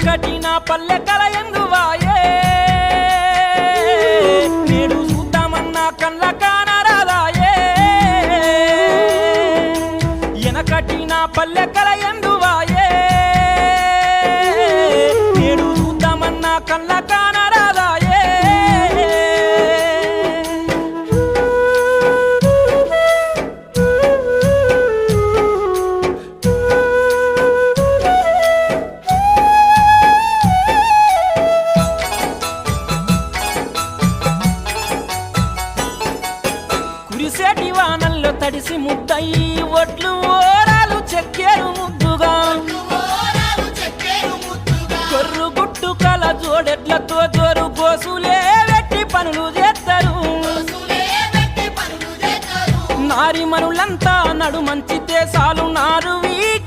ఎనకటి నా పల్లె కల ఎందువాయే నేడు చూద్దామన్నా కళ్ళ కానరాదాయే ఎనకటి నా పల్లె కల ఎందువాయే నేడు చూద్దామన్నా కళ్ళ కానరాదాయే కురిసేటి వానల్లో తడిసి ముద్దయి ఒట్లు ఓరాలు చెక్కేరు ముద్దుగా కొర్రు గుట్టు కల జోడెడ్లతో జోరు గోసులే వెట్టి పనులు చేస్తారు నారి మనులంతా నడు మంచితే సాలు